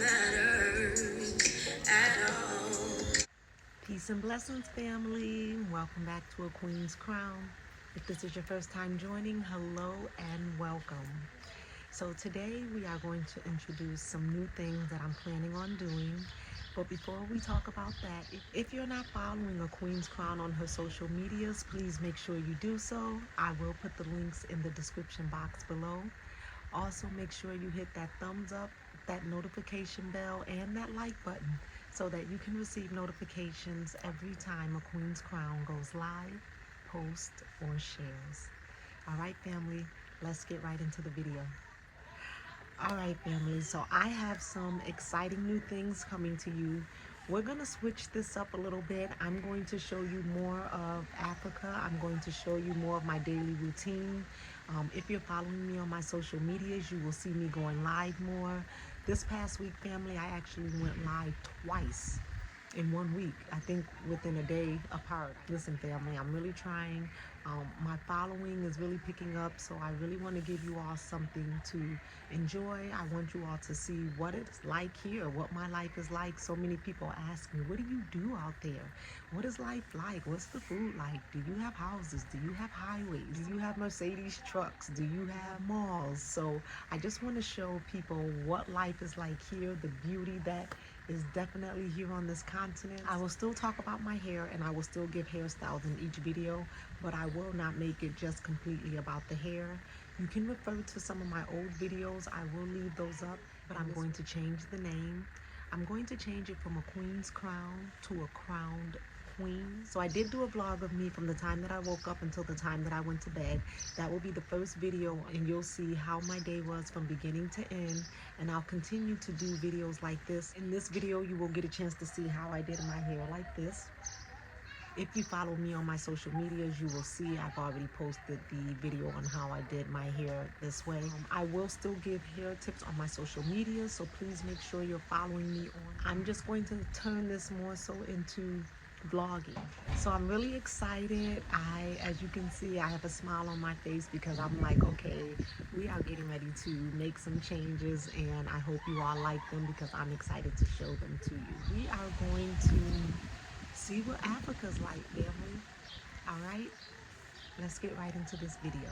matters at all. Peace and blessings, family. Welcome back to A Queen's Crown. If this is your first time joining, hello and welcome. So today we are going to introduce some new things that I'm planning on doing. But before we talk about that, if you're not following A Queen's Crown on her social medias, please make sure you do so. I will put the links in the description box below. Also, make sure you hit that thumbs up, that notification bell, and that like button so that you can receive notifications every time A Queen's Crown goes live, posts, or shares. All right, family, let's get right into the video. All right, family, so I have some exciting new things coming to you. We're going to switch this up a little bit. I'm going to show you more of Africa. I'm going to show you more of my daily routine. If you're following me on my social medias, you will see me going live more. This past week, family, I actually went live twice in 1 week, I think within a day apart. Listen, family, I'm really trying. My following is really picking up, so I really want to give you all something to enjoy. I want you all to see what it's like here, what my life is like. So many people ask me, what do you do out there? What is life like? What's the food like? Do you have houses? Do you have highways? Do you have Mercedes trucks? Do you have malls? So I just want to show people what life is like here, the beauty that is definitely here on this continent. I will still talk about my hair and I will still give hairstyles in each video, but I will not make it just completely about the hair. You can refer to some of my old videos. I will leave those up, but I'm going to change the name. I'm going to change it from A Queen's Crown to A Crowned Queen. So I did do a vlog of me from the time that I woke up until the time that I went to bed. That will be the first video, and you'll see how my day was from beginning to end. And I'll continue to do videos like this. In this video, you will get a chance to see how I did my hair like this. If you follow me on my social medias, you will see I've already posted the video on how I did my hair this way. I will still give hair tips on my social media, so please make sure you're following me on. I'm just going to turn this more so into vlogging. So I'm really excited. As you can see, I have a smile on my face because I'm like, okay, we are getting ready to make some changes, and I hope you all like them because I'm excited to show them to you. We are going to see what Africa's like, family. All right, let's get right into this video.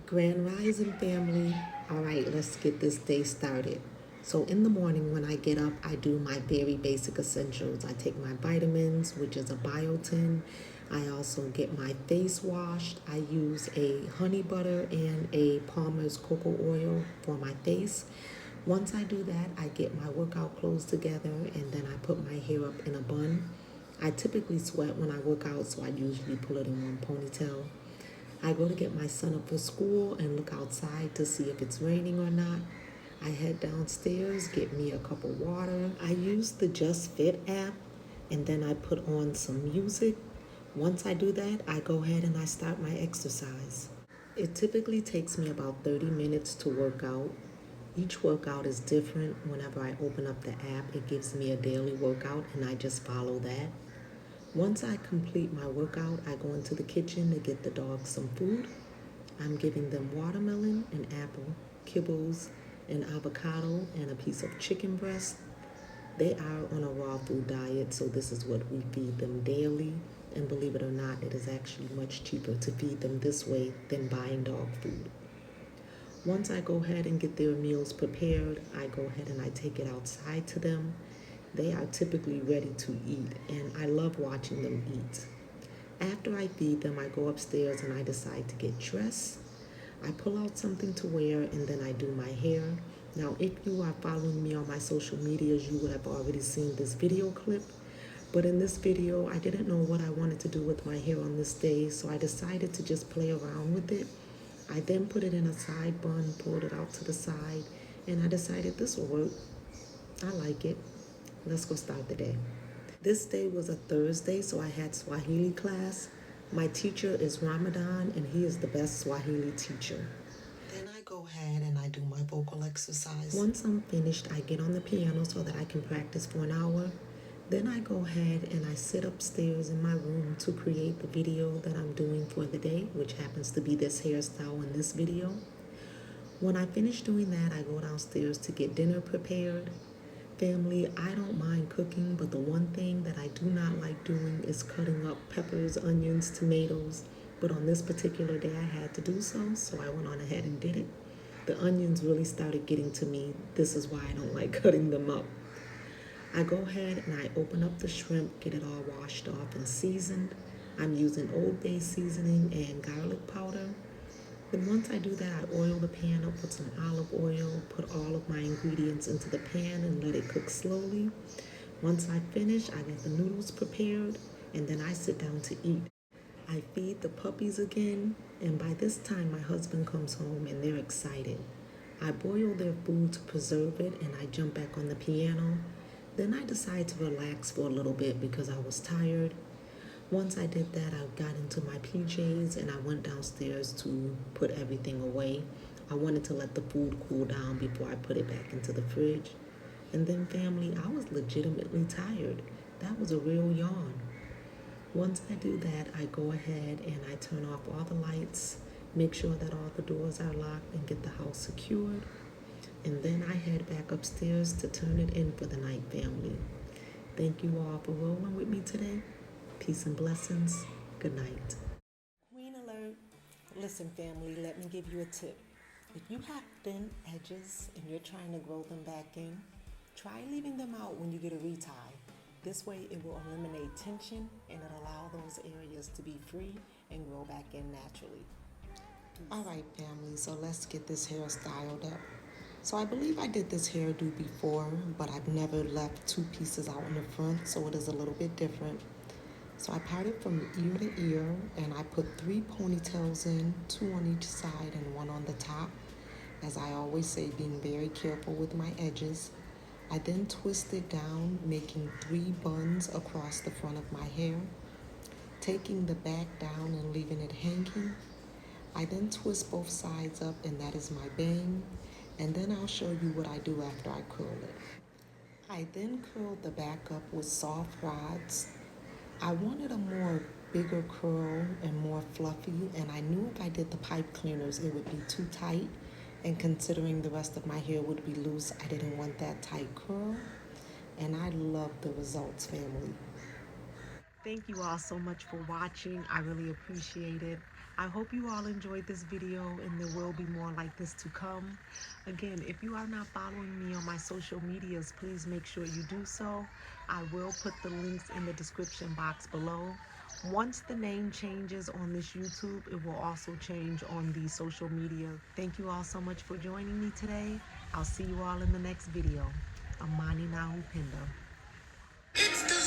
Grand Rising, family. All right, let's get this day started. So in the morning when I get up, I do my very basic essentials. I take my vitamins, which is a biotin. I also get my face washed. I use a honey butter and a Palmer's cocoa oil for my face. Once I do that, I get my workout clothes together and then I put my hair up in a bun. I typically sweat when I work out, so I usually pull it in one ponytail. I go to get my son up for school and look outside to see if it's raining or not. I head downstairs, get me a cup of water. I use the Just Fit app, and then I put on some music. Once I do that, I go ahead and I start my exercise. It typically takes me about 30 minutes to work out. Each workout is different. Whenever I open up the app, it gives me a daily workout, and I just follow that. Once I complete my workout, I go into the kitchen to get the dogs some food. I'm giving them watermelon, an apple, kibbles, an avocado, and a piece of chicken breast. They are on a raw food diet, so this is what we feed them daily. And believe it or not, it is actually much cheaper to feed them this way than buying dog food. Once I go ahead and get their meals prepared, I go ahead and I take it outside to them. They are typically ready to eat, and I love watching them eat. After I feed them, I go upstairs and I decide to get dressed. I pull out something to wear and then I do my hair. Now, if you are following me on my social medias, you would have already seen this video clip. But in this video, I didn't know what I wanted to do with my hair on this day, so I decided to just play around with it. I then put it in a side bun, pulled it out to the side, and I decided this will work. I like it. Let's go start the day. This day was a Thursday, so I had Swahili class. My teacher is Ramadan, and he is the best Swahili teacher. Then I go ahead and I do my vocal exercise. Once I'm finished, I get on the piano so that I can practice for an hour. Then I go ahead and I sit upstairs in my room to create the video that I'm doing for the day, which happens to be this hairstyle in this video. When I finish doing that, I go downstairs to get dinner prepared. Family, I don't mind cooking, but the one thing that I do not like doing is cutting up peppers, onions, tomatoes. But on this particular day, I had to do so I went on ahead and did it. The onions really started getting to me. This is why I don't like cutting them up. I go ahead and I open up the shrimp, get it all washed off and seasoned. I'm using Old Bay seasoning and garlic powder. Then once I do that, I oil the pan up with some olive oil, put all of my ingredients into the pan and let it cook slowly. Once I finish, I get the noodles prepared and then I sit down to eat. I feed the puppies again, and by this time my husband comes home and they're excited. I boil their food to preserve it and I jump back on the piano. Then I decide to relax for a little bit because I was tired. Once I did that, I got into my PJs and I went downstairs to put everything away. I wanted to let the food cool down before I put it back into the fridge. And then, family, I was legitimately tired. That was a real yawn. Once I do that, I go ahead and I turn off all the lights, make sure that all the doors are locked, and get the house secured. And then I head back upstairs to turn it in for the night, family. Thank you all for rolling with me today. Peace and blessings. Good night. Queen alert. Listen, family, let me give you a tip. If you have thin edges and you're trying to grow them back in, try leaving them out when you get a retie. This way it will eliminate tension and it'll allow those areas to be free and grow back in naturally. All right, family, so let's get this hair styled up. So I believe I did this hairdo before, but I've never left two pieces out in the front, so it is a little bit different. So I parted from ear to ear and I put 3 ponytails in, 2 on each side and 1 on the top. As I always say, being very careful with my edges. I then twisted down, making 3 buns across the front of my hair, taking the back down and leaving it hanging. I then twist both sides up and that is my bang. And then I'll show you what I do after I curl it. I then curled the back up with soft rods. I wanted a more bigger curl and more fluffy, and I knew if I did the pipe cleaners it would be too tight, and considering the rest of my hair would be loose, I didn't want that tight curl, and I love the results, family. Thank you all so much for watching. I really appreciate it. I hope you all enjoyed this video and there will be more like this to come. Again, if you are not following me on my social medias, please make sure you do so. I will put the links in the description box below. Once the name changes on this YouTube, it will also change on the social media. Thank you all so much for joining me today. I'll see you all in the next video. Amani Nahu Pinda.